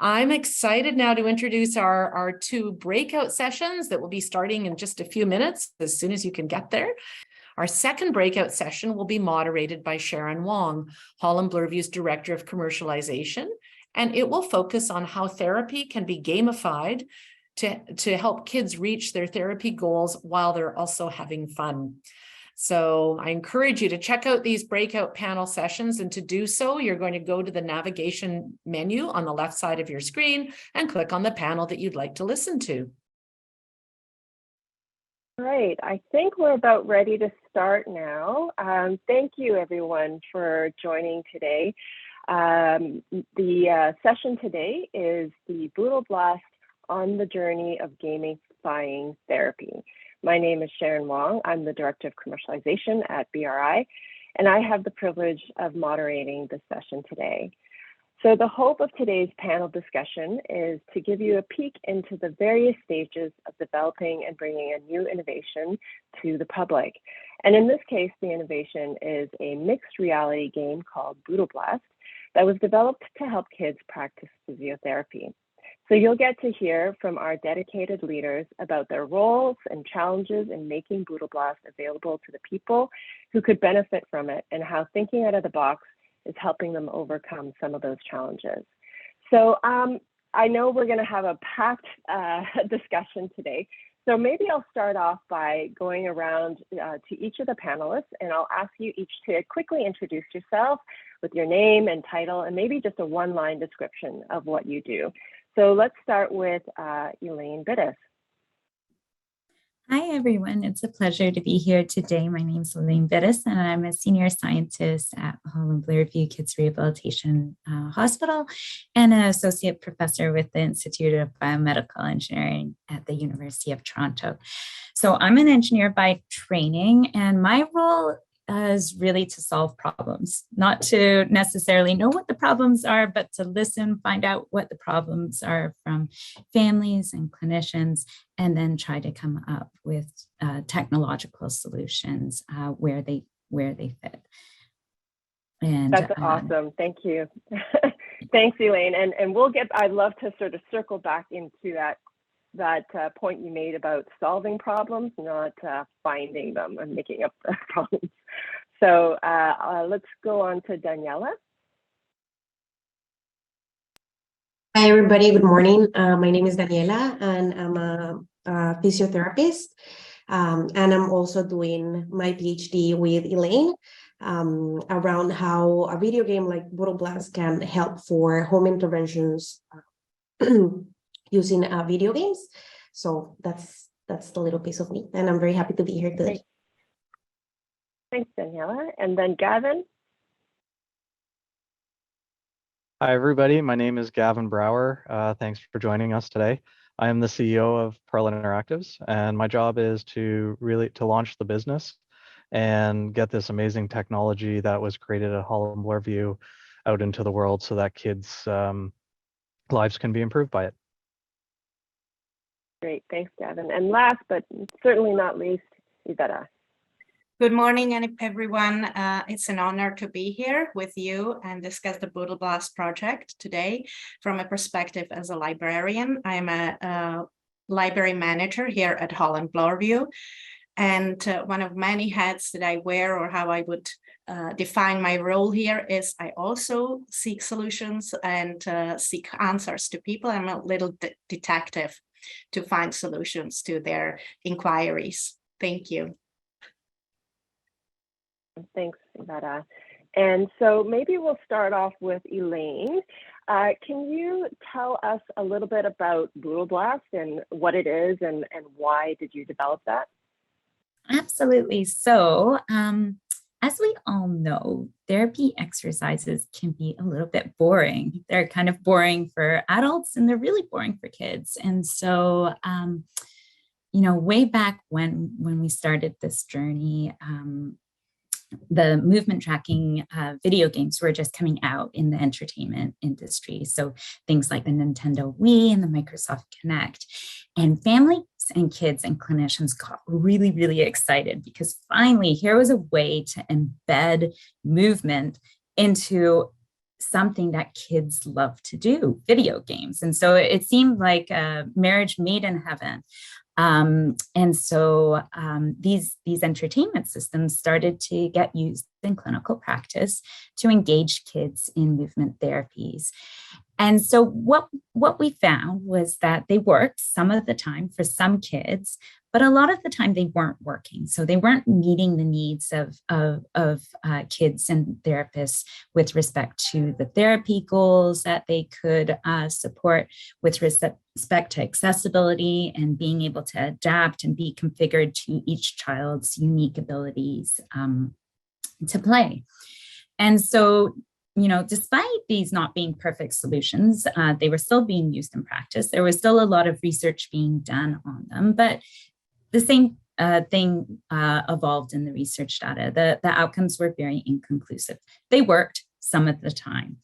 I'm excited now to introduce our two breakout sessions that will be starting in just a few minutes, as soon as you can get there. Our second breakout session will be moderated by Sharon Wong, Holland Bloorview's Director of Commercialization, and it will focus on how therapy can be gamified to help kids reach their therapy goals while they're also having fun. So I encourage you to check out these breakout panel sessions, and to do so, you're going to go to the navigation menu on the left side of your screen and click on the panel that you'd like to listen to. Great. I think we're about ready to start now. Thank you, everyone, for joining today. The session today is the Bootle-Blast on the journey of gamifying therapy. My name is Sharon Wong. I'm the Director of Commercialization at BRI, and I have the privilege of moderating this session today. So the hope of today's panel discussion is to give you a peek into the various stages of developing and bringing a new innovation to the public. And in this case, the innovation is a mixed reality game called Bootle-Blast that was developed to help kids practice physiotherapy. So you'll get to hear from our dedicated leaders about their roles and challenges in making Bootle-Blast available to the people who could benefit from it, and how thinking out of the box is helping them overcome some of those challenges. So I know we're going to have a packed discussion today. So maybe I'll start off by going around to each of the panelists, and I'll ask you each to quickly introduce yourself with your name and title, and maybe just a one-line description of what you do. So let's start with Elaine Bittis. Hi, everyone. It's a pleasure to be here today. My name is Elaine Bittis, and I'm a senior scientist at Holland Bloorview Kids Rehabilitation Hospital and an associate professor with the Institute of Biomedical Engineering at the University of Toronto. So I'm an engineer by training, and my role is really to solve problems, not to necessarily know what the problems are, but to listen, find out what the problems are from families and clinicians, and then try to come up with technological solutions where they fit. And that's awesome. Thank you. Thanks, Elaine. And I'd love to sort of circle back into that point you made about solving problems, not finding them and making up the problems. So let's go on to Daniela. Hi, everybody. Good morning. My name is Daniela, and I'm a physiotherapist. And I'm also doing my PhD with Elaine around how a video game like Bootle-Blast can help for home interventions using video games. So that's the little piece of me, and I'm very happy to be here today. Thanks, Daniela. And then Gavin. Hi, everybody. My name is Gavin Brower. Thanks for joining us today. I am the CEO of Pearl Interactives, and my job is to launch the business and get this amazing technology that was created at Holland Bloorview out into the world so that kids' lives can be improved by it. Great, thanks, Gavin. And last but certainly not least, Iveta. Good morning, everyone. It's an honor to be here with you and discuss the Bootle-Blast project today from a perspective as a librarian. I'm a library manager here at Holland Bloorview, and one of many hats that I wear, or how I would define my role here, is I also seek solutions and seek answers to people. I'm a little detective to find solutions to their inquiries. Thank you. Thanks, Iveta. And so maybe we'll start off with Elaine. Can you tell us a little bit about Bootle-Blast and what it is, and why did you develop that? Absolutely. So as we all know, therapy exercises can be a little bit boring. They're kind of boring for adults, and they're really boring for kids. And so, way back when we started this journey, the movement tracking video games were just coming out in the entertainment industry. So things like the Nintendo Wii and the Microsoft Kinect. And families and kids and clinicians got really, really excited, because finally here was a way to embed movement into something that kids love to do, video games. And so it seemed like a marriage made in heaven. And so these entertainment systems started to get used in clinical practice to engage kids in movement therapies. And so what we found was that they worked some of the time for some kids, but a lot of the time they weren't working. So they weren't meeting the needs of kids and therapists with respect to the therapy goals that they could support, with respect to accessibility and being able to adapt and be configured to each child's unique abilities to play. And so, despite these not being perfect solutions, they were still being used in practice. There was still a lot of research being done on them, but the same thing evolved in the research data. The outcomes were very inconclusive. They worked some of the time.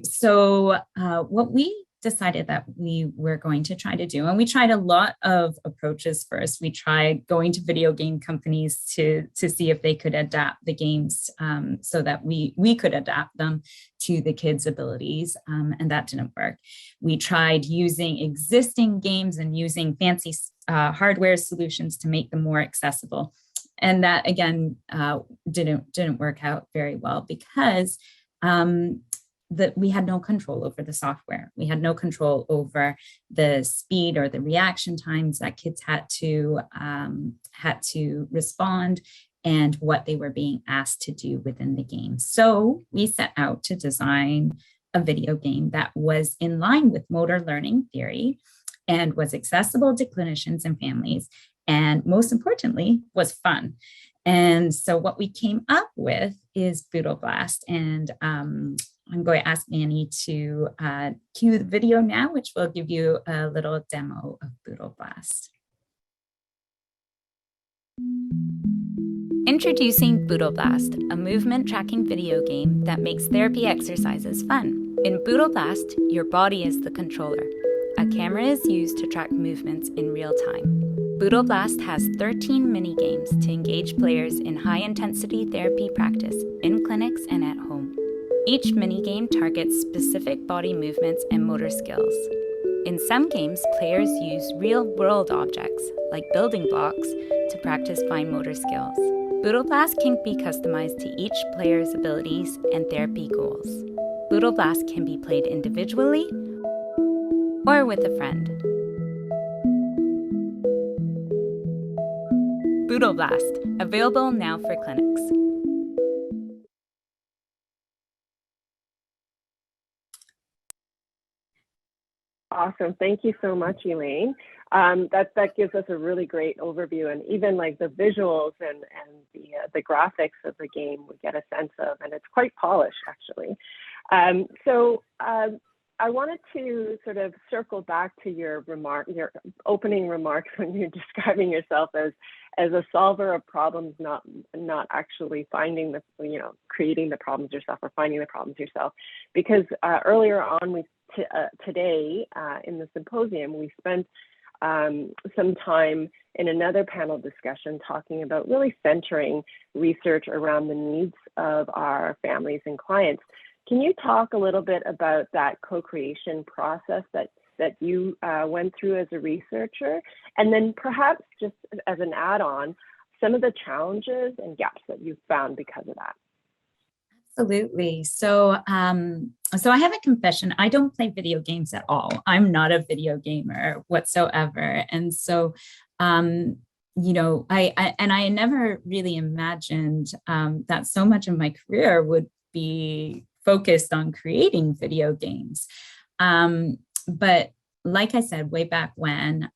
So what we decided that we were going to try to do, and we tried a lot of approaches first. We tried going to video game companies to see if they could adapt the games so that we could adapt them to the kids' abilities, and that didn't work. We tried using existing games and using fancy hardware solutions to make them more accessible, and that again didn't work out very well because that we had no control over the software. We had no control over the speed or the reaction times that kids had to respond and what they were being asked to do within the game. So we set out to design a video game that was in line with motor learning theory and was accessible to clinicians and families, and most importantly, was fun. And so what we came up with is Bootle-Blast, and I'm going to ask Annie to cue the video now, which will give you a little demo of Bootle-Blast. Introducing Bootle-Blast, a movement tracking video game that makes therapy exercises fun. In Bootle-Blast, your body is the controller. A camera is used to track movements in real time. Bootle-Blast has 13 mini-games to engage players in high-intensity therapy practice in clinics and at home. Each minigame targets specific body movements and motor skills. In some games, players use real-world objects, like building blocks, to practice fine motor skills. Bootle-Blast can be customized to each player's abilities and therapy goals. Bootle-Blast can be played individually or with a friend. Bootle-Blast, available now for clinics. Awesome. Thank you so much, Elaine. That gives us a really great overview, and even like the visuals and the graphics of the game we get a sense of, and it's quite polished actually. So I wanted to sort of circle back to your opening remarks when you're describing yourself as a solver of problems, not actually finding creating the problems yourself or finding the problems yourself, because earlier on today in the symposium, we spent some time in another panel discussion talking about really centering research around the needs of our families and clients. Can you talk a little bit about that co-creation process that you went through as a researcher, and then perhaps just as an add-on, some of the challenges and gaps that you found because of that? Absolutely. So I have a confession. I don't play video games at all. I'm not a video gamer whatsoever. And so, I never really imagined that so much of my career would be focused on creating video games. But like I said, way back when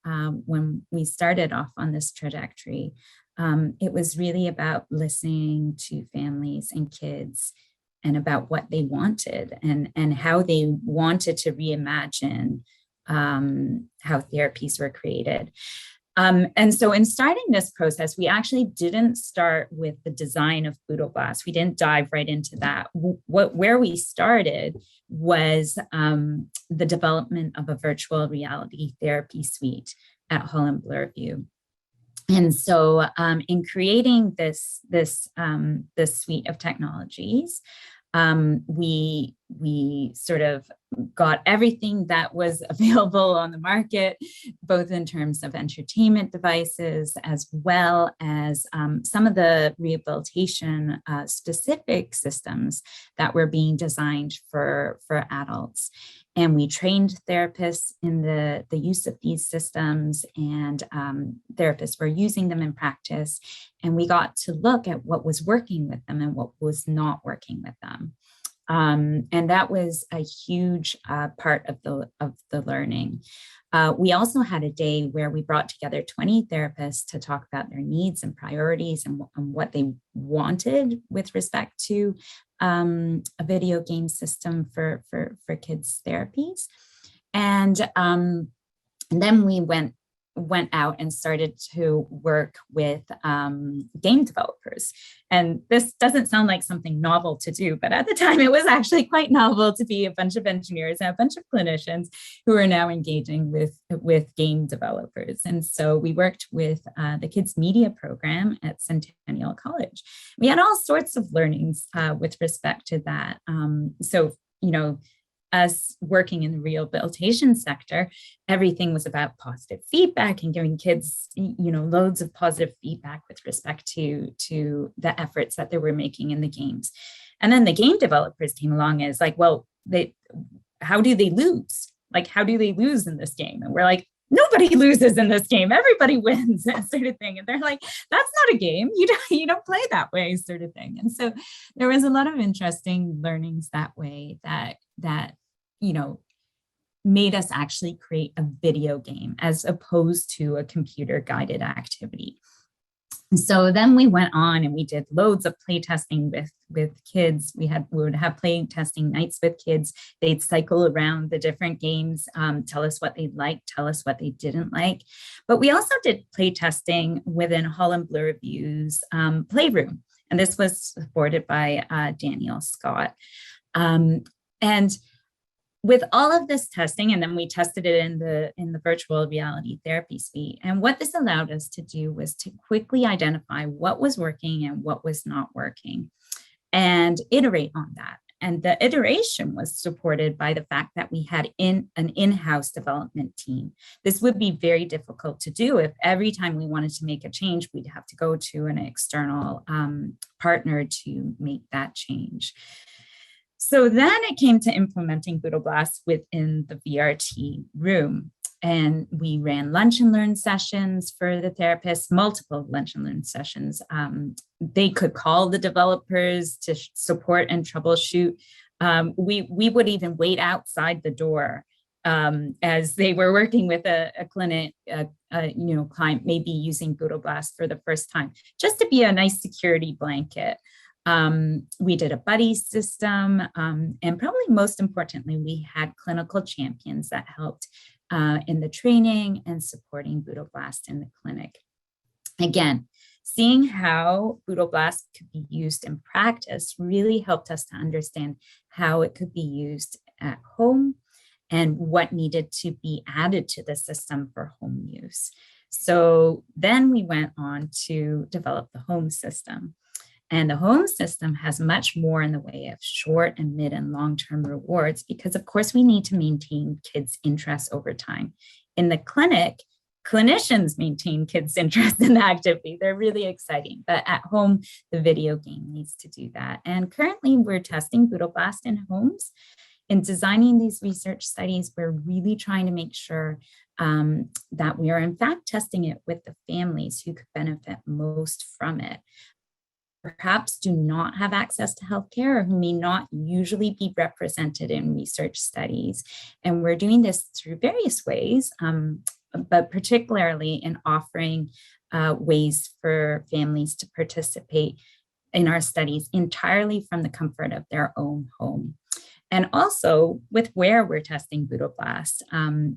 we started off on this trajectory, it was really about listening to families and kids and about what they wanted and how they wanted to reimagine how therapies were created. And so in starting this process, we actually didn't start with the design of Bootle-Blast. We didn't dive right into that. Where we started was the development of a virtual reality therapy suite at Holland Bloorview. And so in creating this suite of technologies, We sort of got everything that was available on the market, both in terms of entertainment devices, as well as some of the rehabilitation specific systems that were being designed for adults. And we trained therapists in the use of these systems, and therapists were using them in practice. And we got to look at what was working with them and what was not working with them. And that was a huge part of the learning. We also had a day where we brought together 20 therapists to talk about their needs and priorities and what they wanted with respect to a video game system for kids' therapies. And then we went out and started to work with game developers. And this doesn't sound like something novel to do, but at the time it was actually quite novel to be a bunch of engineers and a bunch of clinicians who are now engaging with game developers. And so we worked with the Kids Media program at Centennial College. We had all sorts of learnings with respect to that. Us working in the rehabilitation sector, everything was about positive feedback and giving kids, loads of positive feedback with respect to the efforts that they were making in the games. And then the game developers came along and it's like, well, how do they lose? Like, how do they lose in this game? And we're like, nobody loses in this game. Everybody wins, that sort of thing. And they're like, that's not a game. You don't play that way, sort of thing. And so there was a lot of interesting learnings that way that made us actually create a video game as opposed to a computer guided activity. And so then we went on and we did loads of play testing with kids. We would have play testing nights with kids. They'd cycle around the different games, tell us what they liked, tell us what they didn't like. But we also did play testing within Holland Bloor Review's Playroom. And this was supported by Daniel Scott. And with all of this testing, and then we tested it in the virtual reality therapy suite. And what this allowed us to do was to quickly identify what was working and what was not working and iterate on that. And the iteration was supported by the fact that we had an in-house development team. This would be very difficult to do if every time we wanted to make a change, we'd have to go to an external partner to make that change. So then it came to implementing Bootle-Blast within the VRT room. And we ran lunch and learn sessions for the therapists, multiple lunch and learn sessions. They could call the developers to support and troubleshoot. We would even wait outside the door as they were working with a clinic, client maybe using Bootle-Blast for the first time, just to be a nice security blanket. We did a buddy system, and probably most importantly, we had clinical champions that helped in the training and supporting Bootle-Blast in the clinic. Again, seeing how Bootle-Blast could be used in practice really helped us to understand how it could be used at home and what needed to be added to the system for home use. So then we went on to develop the home system. And the home system has much more in the way of short and mid and long-term rewards because, of course, we need to maintain kids' interest over time. In the clinic, clinicians maintain kids' interest in the activity. They're really exciting. But at home, the video game needs to do that. And currently, we're testing Bootle-Blast in homes. In designing these research studies, we're really trying to make sure that we are, in fact, testing it with the families who could benefit most from it. Perhaps do not have access to healthcare or who may not usually be represented in research studies. And we're doing this through various ways, but particularly in offering ways for families to participate in our studies entirely from the comfort of their own home. And also with where we're testing Bootle-Blast,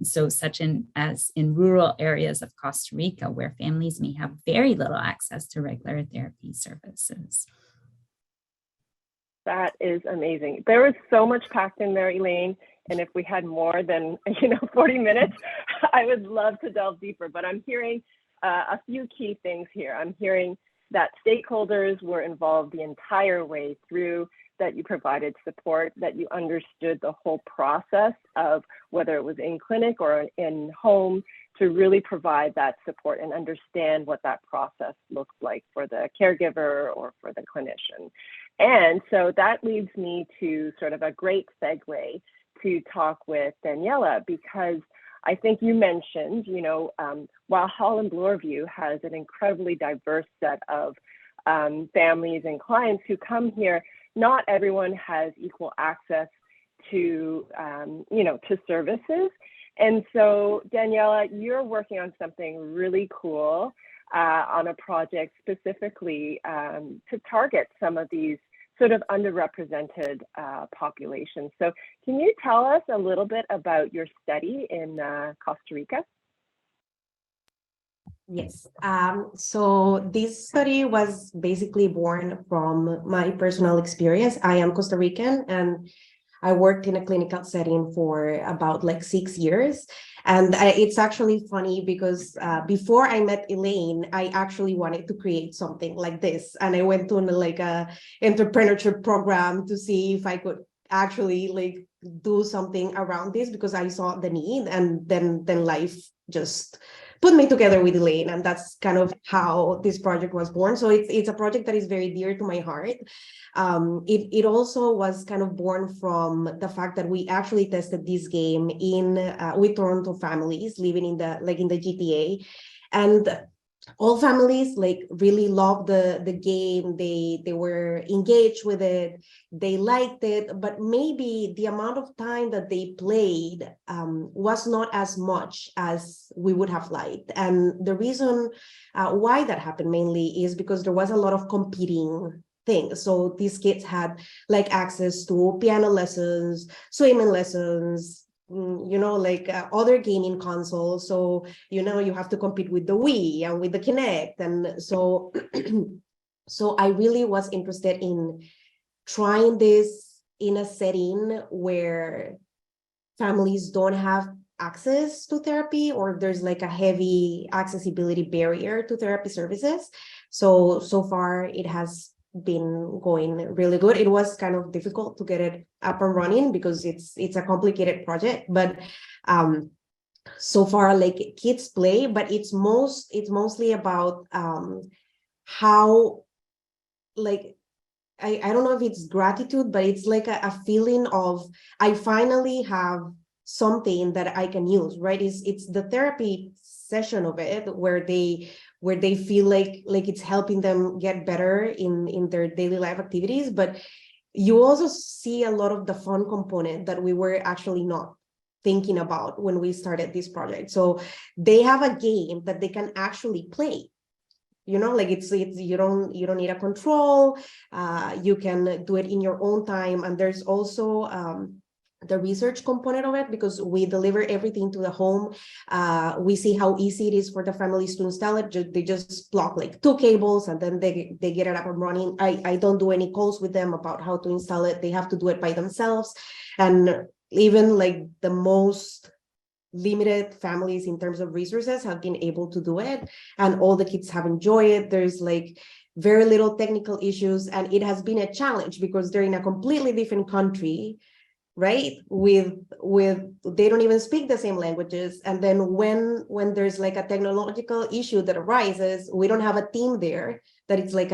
so such as in rural areas of Costa Rica, where families may have very little access to regular therapy services. That is amazing. There was so much packed in there, Elaine. And if we had more than 40 minutes, I would love to delve deeper. But I'm hearing a few key things here. I'm hearing that stakeholders were involved the entire way through, that you provided support, that you understood the whole process of whether it was in clinic or in home, to really provide that support and understand what that process looks like for the caregiver or for the clinician. And so that leads me to sort of a great segue to talk with Daniela, because I think you mentioned, while Holland Bloorview has an incredibly diverse set of families and clients who come here, not everyone has equal access to, to services. And so, Daniela, you're working on something really cool on a project specifically to target some of these sort of underrepresented populations. So can you tell us a little bit about your study in Costa Rica? Yes. So this study was basically born from my personal experience. I am Costa Rican, and I worked in a clinical setting for about like 6 years. And it's actually funny because before I met Elaine, I actually wanted to create something like this. And I went to like a entrepreneurship program to see if I could actually like do something around this, because I saw the need, and then life just put me together with Elaine, and that's kind of how this project was born. So it's a project that is very dear to my heart. It also was kind of born from the fact that we actually tested this game in with Toronto families living in the GTA, and all families like really loved the game. They were engaged with it, they liked it, but maybe the amount of time that they played was not as much as we would have liked. And the reason why that happened mainly is because there was a lot of competing things. So these kids had like access to piano lessons, swimming lessons, other gaming consoles. So, you have to compete with the Wii and with the Kinect. And so, so I really was interested in trying this in a setting where families don't have access to therapy, or there's like a heavy accessibility barrier to therapy services. So far it has been going really good. It was kind of difficult to get it up and running because it's a complicated project, but so far like kids play, but it's mostly about how, like, I don't know if it's gratitude, but it's like a feeling of I finally have something that I can use, right? It's the therapy session of it where they feel like it's helping them get better in their daily life activities. But you also see a lot of the fun component that we were actually not thinking about when we started this project. So they have a game that they can actually play. Like it's you don't need a control. You can do it in your own time. And there's also the research component of it, because we deliver everything to the home. We see how easy it is for the families to install it. They just plug like 2 cables and then they get it up and running. I don't do any calls with them about how to install it. They have to do it by themselves. And even like the most limited families in terms of resources have been able to do it, and all the kids have enjoyed it. There's like very little technical issues, and it has been a challenge because they're in a completely different country, right? With they don't even speak the same languages. And then when there's like a technological issue that arises, we don't have a team there. That it's like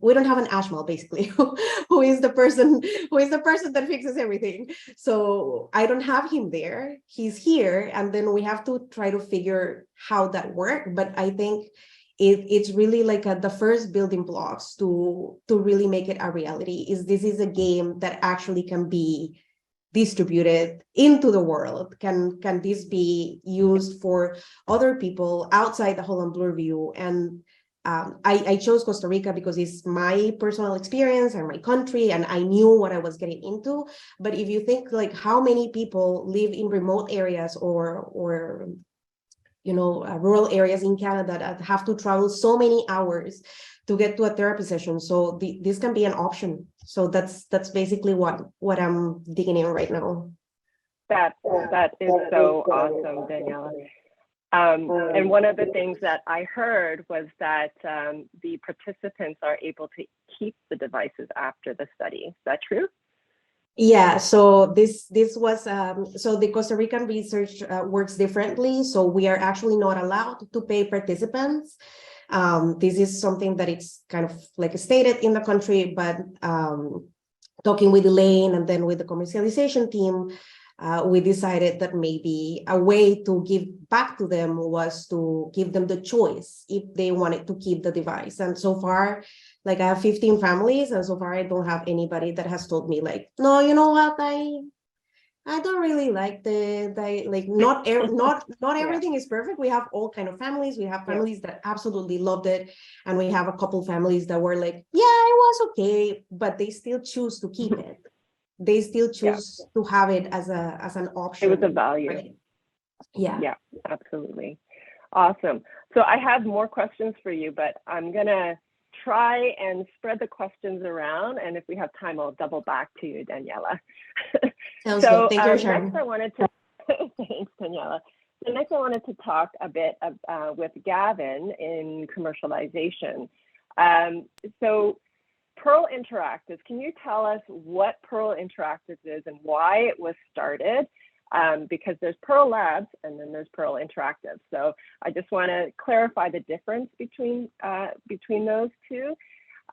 we don't have an Ashmal basically who is the person that fixes everything. So I don't have him there. He's here, and then we have to try to figure how that works. But I think it's really like the first building blocks to really make it a reality. This is a game that actually can be distributed into the world. Can this be used for other people outside the Holland Bloorview? And I chose Costa Rica because it's my personal experience and my country, and I knew what I was getting into. But if you think like how many people live in remote areas or rural areas in Canada that have to travel so many hours to get to a therapy session, so this can be an option. So that's basically what I'm digging in right now. That is so awesome, Daniela. And one of the things that I heard was that the participants are able to keep the devices after the study. Is that true? Yeah, so this was so the Costa Rican research works differently. So we are actually not allowed to pay participants. This is something that it's kind of like stated in the country, but talking with Elaine and then with the commercialization team, we decided that maybe a way to give back to them was to give them the choice if they wanted to keep the device. And so far, like I have 15 families, and so far I don't have anybody that has told me like, no, you know what, I don't really like like not everything is perfect. We have all kind of families. We have families that absolutely loved it, and we have a couple families that were like, yeah, it was okay, but they still choose to keep it. They still choose to have it as an option. It was a value. Right? Yeah, Absolutely. Awesome. So I have more questions for you, but I'm gonna try and spread the questions around, and if we have time, I'll double back to you, Daniela. Sounds good. Thank you, Sharon. Next I wanted to thanks, Daniela. So next I wanted to talk a bit with Gavin in commercialization. So Pearl Interactives, can you tell us what Pearl Interactives is and why it was started? Because there's Pearl Labs and then there's Pearl Interactive. So I just want to clarify the difference between those two.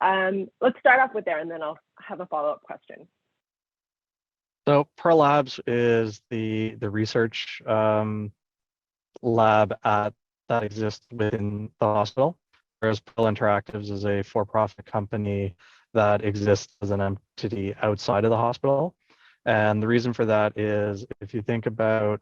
Let's start off with there, and then I'll have a follow-up question. So Pearl Labs is the research lab that exists within the hospital, whereas Pearl Interactives is a for-profit company that exists as an entity outside of the hospital. And the reason for that is if you think about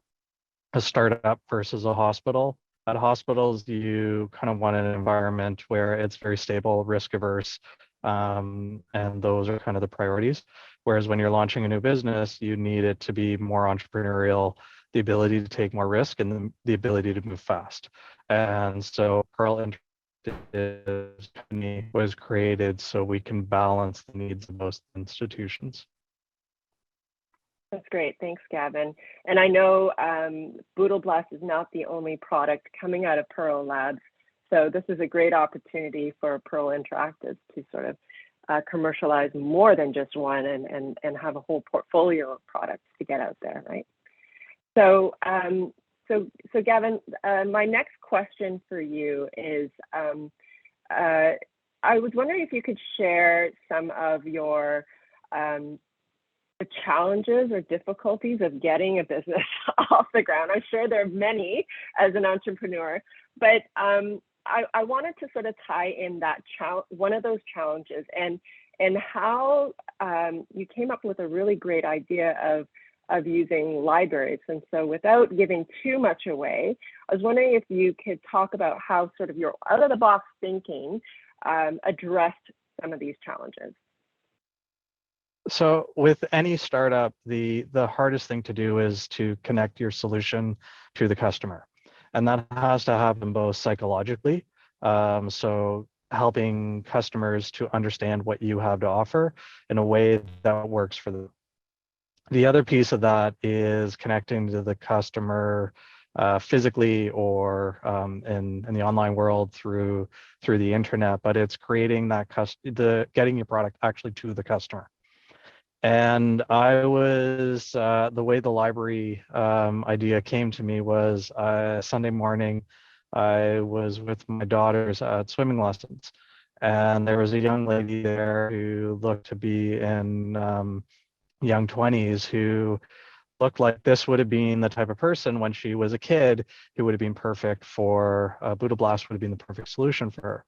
a startup versus a hospital, at hospitals, you kind of want an environment where it's very stable, risk averse, and those are kind of the priorities. Whereas when you're launching a new business, you need it to be more entrepreneurial, the ability to take more risk, and the ability to move fast. And so Pearl Interactives company was created so we can balance the needs of both institutions. That's great. Thanks, Gavin. And I know Bootle-Blast is not the only product coming out of Pearl Labs. So this is a great opportunity for Pearl Interactive to sort of commercialize more than just one and have a whole portfolio of products to get out there, right? So, so Gavin, my next question for you is, I was wondering if you could share some of your the challenges or difficulties of getting a business off the ground. I'm sure there are many as an entrepreneur, but I wanted to sort of tie in that one of those challenges and how you came up with a really great idea of using libraries. And so without giving too much away, I was wondering if you could talk about how sort of your out-of-the-box thinking addressed some of these challenges. So with any startup, the hardest thing to do is to connect your solution to the customer. And that has to happen both psychologically, so helping customers to understand what you have to offer in a way that works for them. The other piece of that is connecting to the customer physically or in the online world through the internet, but it's creating that getting your product actually to the customer. And I was, the way the library idea came to me was Sunday morning, I was with my daughters at swimming lessons. And there was a young lady there who looked to be in young 20s who looked like this would have been the type of person when she was a kid who would have been perfect for, Bootle-Blast would have been the perfect solution for her.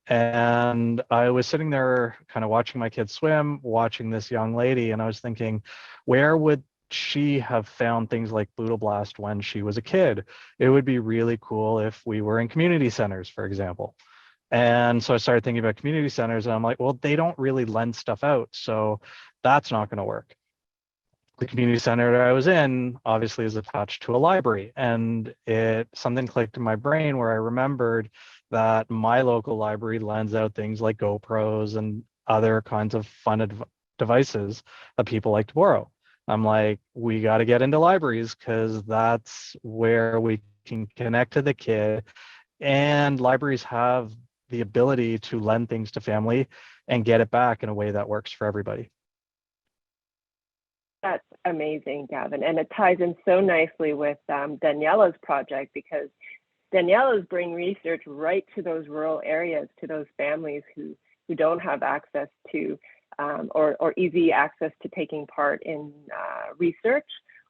And I was sitting there kind of watching my kids swim, watching this young lady, and I was thinking, where would she have found things like Bootle-Blast when she was a kid? It would be really cool if we were in community centers, for example. And so I started thinking about community centers, and I'm like, well, they don't really lend stuff out, so that's not going to work. The community center that I was in obviously is attached to a library, and something clicked in my brain where I remembered that my local library lends out things like GoPros and other kinds of fun devices that people like to borrow. I'm like, we got to get into libraries because that's where we can connect to the kid, and libraries have the ability to lend things to family and get it back in a way that works for everybody. That's amazing, Gavin. And it ties in so nicely with Daniela's project, because Daniela's bringing research right to those rural areas, to those families who don't have access to or easy access to taking part in research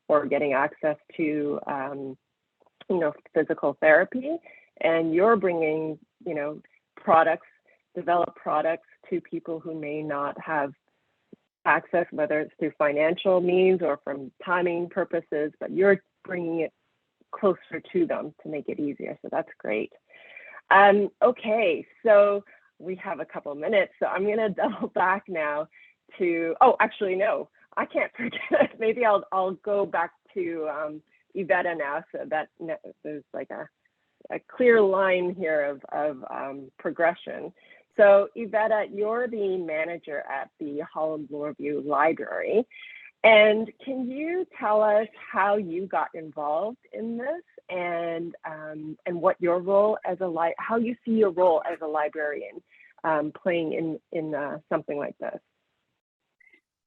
or getting access to physical therapy. And you're bringing products, develop products to people who may not have access, whether it's through financial means or from timing purposes, but you're bringing it closer to them to make it easier. So that's great. Okay, so we have a couple minutes, so I'm going to double back now to, oh, actually, no, I can't forget. Maybe I'll go back to Iveta now, so that there's like a clear line here of progression. So Iveta, you're the manager at the Holland Bloorview Library. And can you tell us how you got involved in this and what your role as how you see your role as a librarian playing in something like this?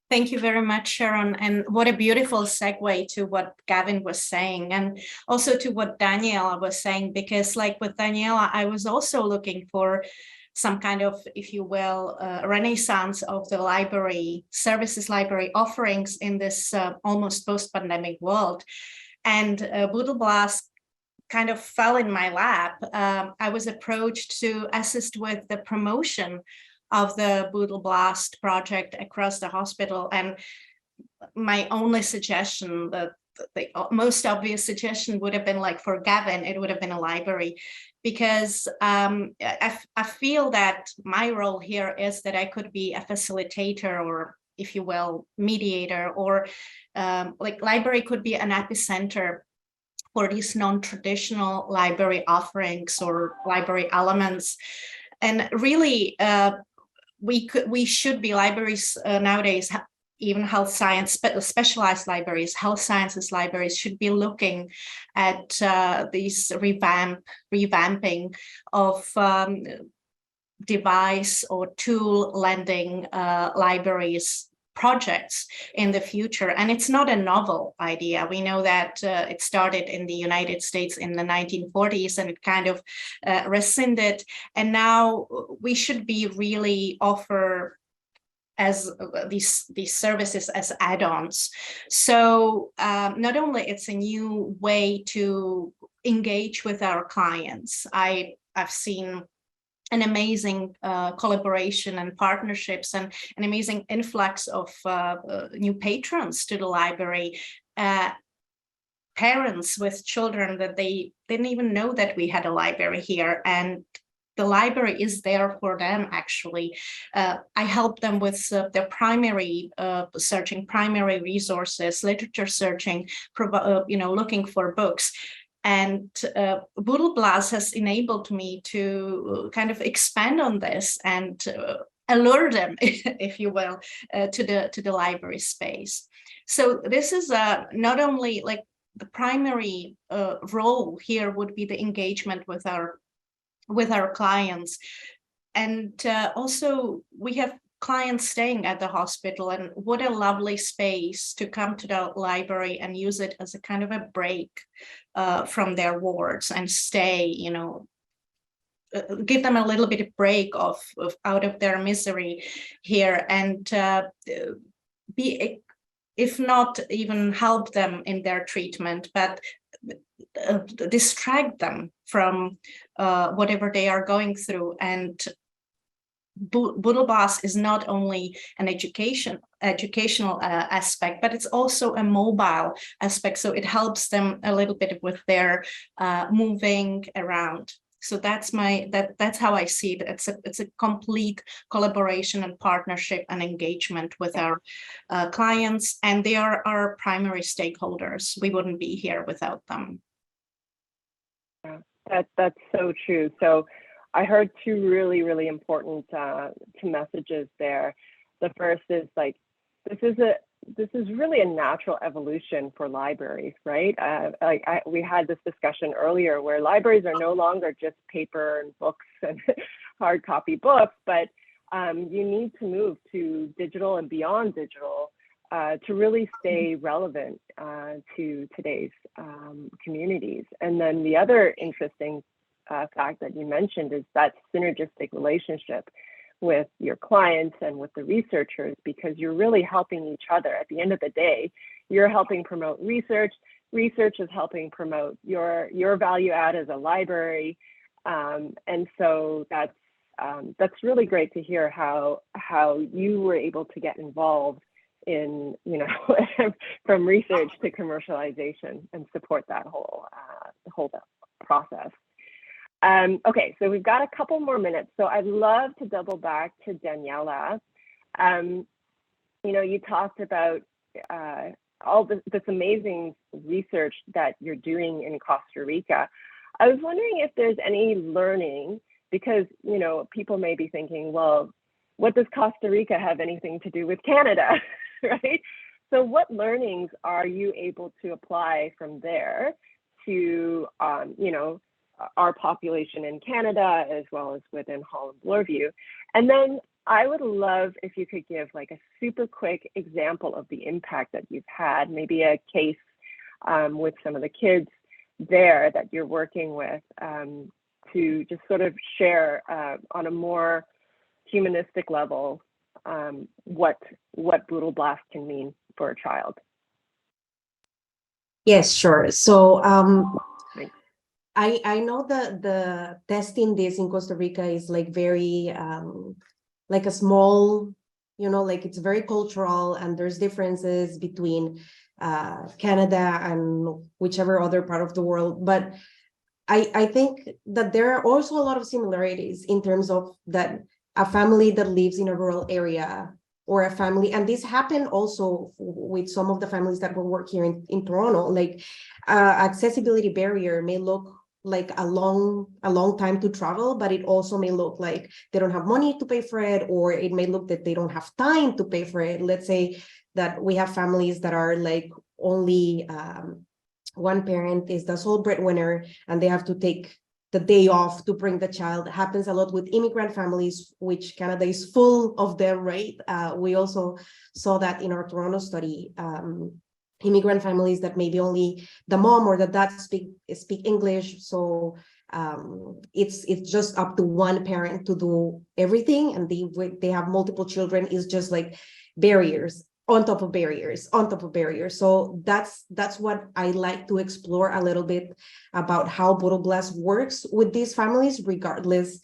Thank you very much, Sharon. And what a beautiful segue to what Gavin was saying, and also to what Daniela was saying, because like with Daniela, I was also looking for some kind of, if you will, renaissance of the library services, library offerings in this almost post-pandemic world. And Bootle-Blast kind of fell in my lap. I was approached to assist with the promotion of the Bootle-Blast project across the hospital. And my only suggestion, the most obvious suggestion would have been like for Gavin, it would have been a library, because I feel that my role here is that I could be a facilitator, or if you will, mediator, or like library could be an epicenter for these non-traditional library offerings or library elements. And really, we should be libraries nowadays, even health science, specialized libraries, health sciences libraries should be looking at these revamping of device or tool lending libraries projects in the future. And it's not a novel idea. We know that it started in the United States in the 1940s, and it kind of rescinded. And now we should be really offer as these services as add-ons. So not only it's a new way to engage with our clients, I've seen an amazing collaboration and partnerships and an amazing influx of new patrons to the library, parents with children that they didn't even know that we had a library here, and the library is there for them, actually. I help them with their primary searching, primary resources, literature searching, looking for books. And Bootle-Blast has enabled me to kind of expand on this and allure them, if you will, to the library space. So this is not only like the primary role here would be the engagement with our clients, and also we have clients staying at the hospital, and what a lovely space to come to the library and use it as a kind of a break from their wards and stay, give them a little bit of break of out of their misery here, and be, if not even help them in their treatment, but distract them from whatever they are going through. And Bootle-Blast is not only an educational aspect, but it's also a mobile aspect. So it helps them a little bit with their moving around. So that's how I see it. It's a complete collaboration and partnership and engagement with our clients, and they are our primary stakeholders. We wouldn't be here without them. Yeah, that's so true. So I heard two really, really important two messages there. The first is like this is really a natural evolution for libraries, right? We had this discussion earlier where libraries are no longer just paper and books and hard copy books, but you need to move to digital and beyond digital to really stay relevant to today's communities. And then the other interesting fact that you mentioned is that synergistic relationship with your clients and with the researchers, because you're really helping each other. At the end of the day, you're helping promote research. Research is helping promote your value add as a library. And so that's really great to hear how you were able to get involved in, from research to commercialization and support that whole process. Okay, so we've got a couple more minutes. So I'd love to double back to Daniela. You talked about all this amazing research that you're doing in Costa Rica. I was wondering if there's any learning, because people may be thinking, well, what does Costa Rica have anything to do with Canada, right? So what learnings are you able to apply from there to, our population in Canada, as well as within Holland-Bloorview? And then I would love if you could give like a super quick example of the impact that you've had, maybe a case with some of the kids there that you're working with, to just sort of share on a more humanistic level what Bootle-Blast can mean for a child. Yes, sure. So I know the testing this in Costa Rica is like very like a small, like it's very cultural, and there's differences between Canada and whichever other part of the world. But I think that there are also a lot of similarities in terms of that a family that lives in a rural area, or a family, and this happened also with some of the families that will work here in Toronto, like accessibility barrier may look like a long time to travel, but it also may look like they don't have money to pay for it, or it may look that they don't have time to pay for it. Let's say that we have families that are like only one parent is the sole breadwinner, and they have to take the day off to bring the child. It happens a lot with immigrant families, which Canada is full of them, right? We also saw that in our Toronto study. Immigrant families that maybe only the mom or the dad speak English, so it's just up to one parent to do everything, and they have multiple children. Is just like barriers on top of barriers on top of barriers. So that's what I like to explore a little bit about how Bootle-Blast works with these families, regardless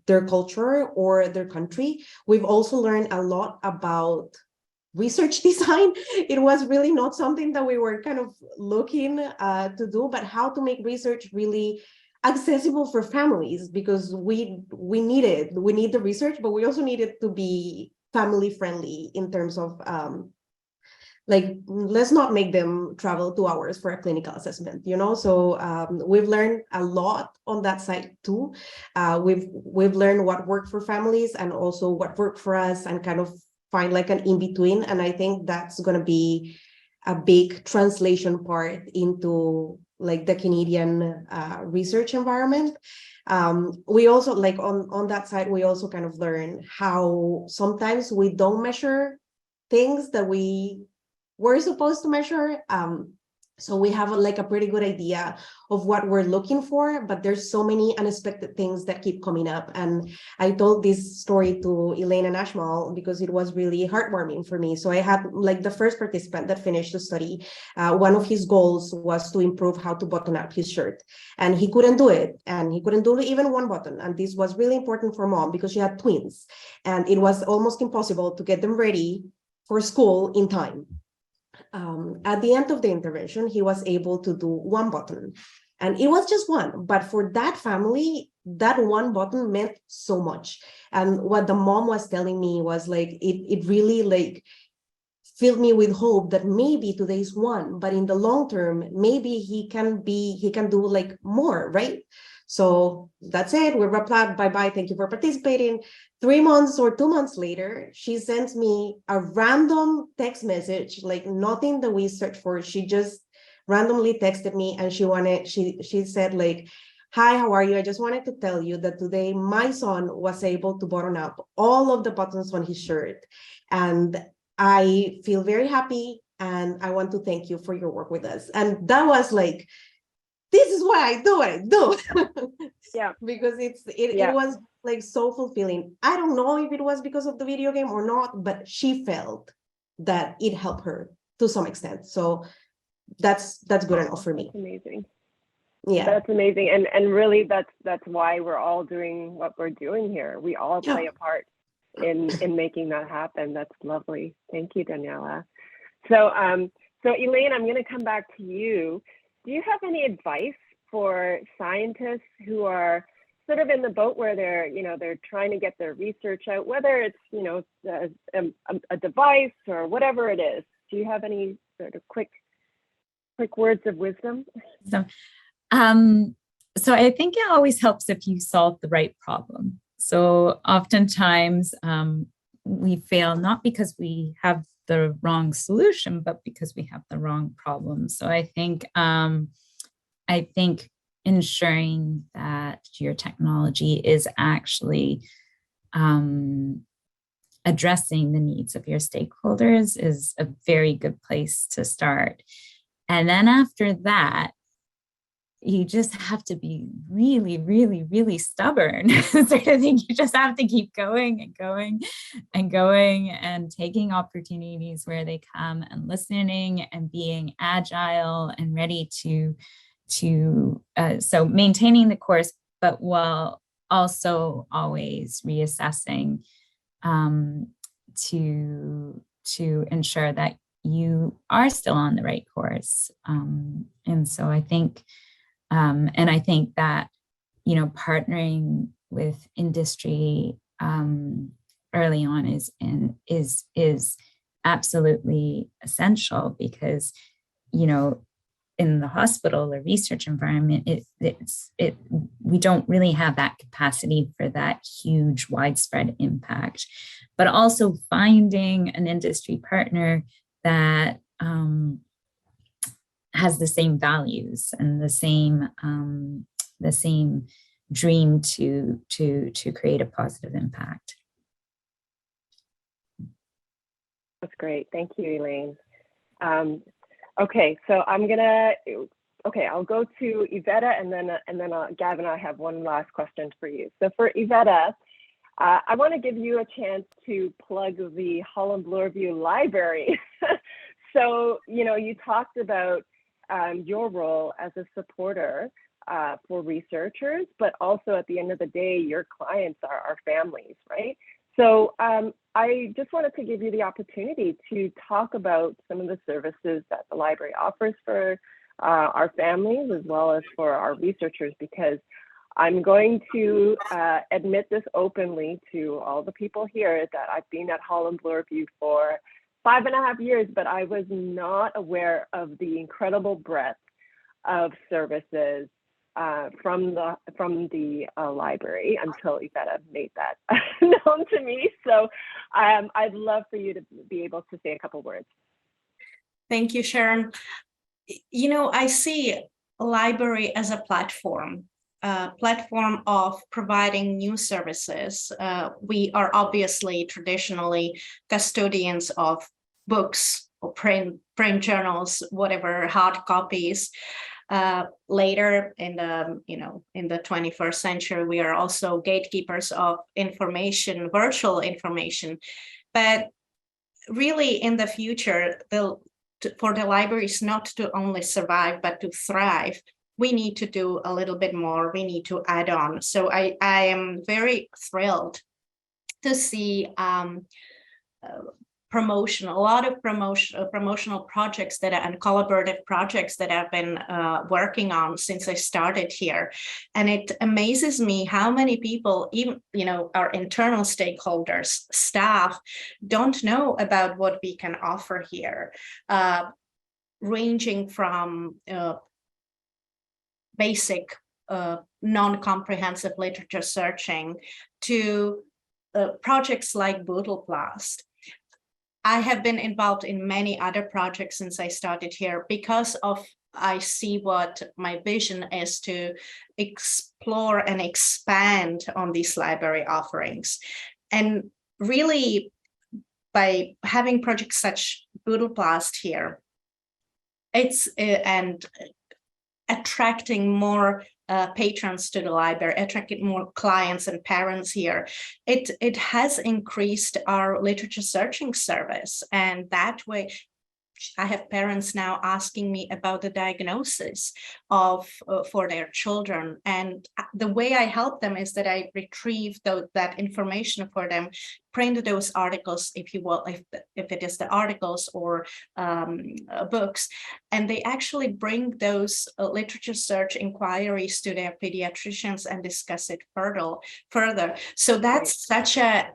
their culture or their country. We've also learned a lot about research design. It was really not something that we were kind of looking to do, but how to make research really accessible for families, because we need the research, but we also need it to be family friendly in terms of like, let's not make them travel 2 hours for a clinical assessment, So we've learned a lot on that side too. We've learned what worked for families and also what worked for us, and kind of find like an in-between. And I think that's going to be a big translation part into like the Canadian research environment. We also, like on that side, we also kind of learn how sometimes we don't measure things that we were supposed to measure. So we have like a pretty good idea of what we're looking for, but there's so many unexpected things that keep coming up. And I told this story to Elaine and Ashmal because it was really heartwarming for me. So I had like the first participant that finished the study. One of his goals was to improve how to button up his shirt, and he couldn't do it. And he couldn't do even one button. And this was really important for mom because she had twins, and it was almost impossible to get them ready for school in time. At the end of the intervention, he was able to do one button, and it was just one, but for that family, that one button meant so much. And what the mom was telling me was like, it really like filled me with hope that maybe today's one, but in the long term, maybe he can do like more, right? So that's it. We replied, bye-bye, thank you for participating. 3 months or 2 months later, she sends me a random text message, like nothing that we searched for. She just randomly texted me and she said like, hi, how are you? I just wanted to tell you that today my son was able to button up all of the buttons on his shirt. And I feel very happy and I want to thank you for your work with us. And that was like, this is why I do what I do. Yeah. Because it was like so fulfilling. I don't know if it was because of the video game or not, but she felt that it helped her to some extent. So that's good enough for me. That's amazing. Yeah, that's amazing. And really that's why we're all doing what we're doing here. We all play a part in making that happen. That's lovely. Thank you, Daniela. So Elaine, I'm going to come back to you. Do you have any advice for scientists who are sort of in the boat where they're trying to get their research out, whether it's a device or whatever it is? Do you have any sort of quick words of wisdom? So I think it always helps if you solve the right problem. So oftentimes we fail not because we have the wrong solution, but because we have the wrong problem. So I think ensuring that your technology is actually addressing the needs of your stakeholders is a very good place to start. And then after that, you just have to be really, really, really stubborn. So I think you just have to keep going and going and going and taking opportunities where they come and listening and being agile and ready to so maintaining the course, but while also always reassessing to ensure that you are still on the right course. And so I think that, partnering with industry early on is absolutely essential because, in the hospital or research environment, we don't really have that capacity for that huge widespread impact, but also finding an industry partner that has the same values and the same dream to create a positive impact. That's great. Thank you, Elaine. Okay, so I'll go to Iveta and then Gavin, I have one last question for you. So for Iveta, I want to give you a chance to plug the Holland Bloorview Library. So, you talked about your role as a supporter for researchers, but also at the end of the day, your clients are our families, right? So I just wanted to give you the opportunity to talk about some of the services that the library offers for our families as well as for our researchers, because I'm going to admit this openly to all the people here that I've been at Holland Bloorview for 5.5 years, but I was not aware of the incredible breadth of services from the library until Iveta made that known to me. So I'd love for you to be able to say a couple words. Thank you, Sharon. I see a library as a platform of providing new services. We are obviously traditionally custodians of books or print journals, whatever, hard copies. Later in the 21st century, we are also gatekeepers of information, virtual information. But really, in the future, for the libraries not to only survive but to thrive, we need to do a little bit more. We need to add on. So I am very thrilled to see a lot of promotional projects and collaborative projects that I've been working on since I started here. And it amazes me how many people, even our internal stakeholders, staff, don't know about what we can offer here, ranging from basic non-comprehensive literature searching to projects like Bootle-Blast. I have been involved in many other projects since I started here because of I see what my vision is to explore and expand on these library offerings. And really, by having projects such Bootle-Blast here, it's and attracting more patrons to the library, attracting more clients and parents here. It has increased our literature searching service, and that way I have parents now asking me about the diagnosis of for their children, and the way I help them is that I retrieve that information for them, print those articles, if you will, if it is the articles or books, and they actually bring those literature search inquiries to their pediatricians and discuss it further. So that's such a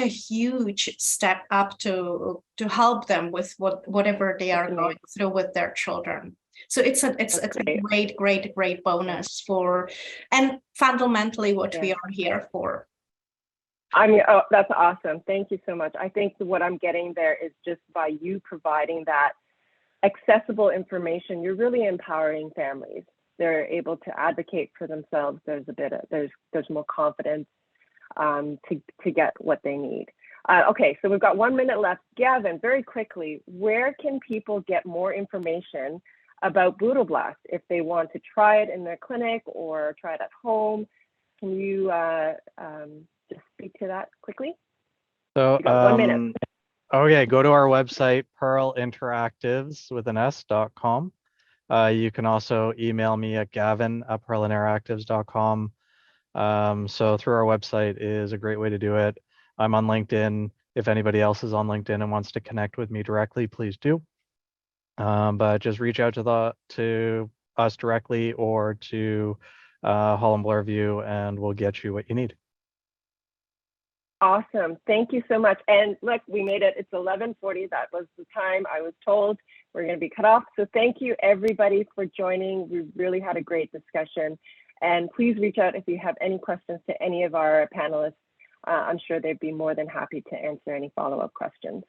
huge step up to help them with whatever they are going through with their children. So it's a great bonus for, and fundamentally what we are here for. I mean, oh, that's awesome. Thank you so much. I think what I'm getting there is just by you providing that accessible information, you're really empowering families. They're able to advocate for themselves. There's there's more confidence to get what they need. Okay, so we've got 1 minute left. Gavin, very quickly, where can people get more information about Bootle-Blast if they want to try it in their clinic or try it at home? Can you just speak to that quickly? So, 1 minute. Okay, go to our website, pearlinteractives.com. You can also email me at gavin@pearlinteractives.com. So through our website is a great way to do it. I'm on LinkedIn. If anybody else is on LinkedIn and wants to connect with me directly, please do. But just reach out to us directly or to Holland Blair View, and we'll get you what you need. Awesome. Thank you so much. And look, we made it. It's 11:40. That was the time I was told we're going to be cut off. So thank you everybody for joining. We really had a great discussion. And please reach out if you have any questions to any of our panelists. I'm sure they'd be more than happy to answer any follow-up questions.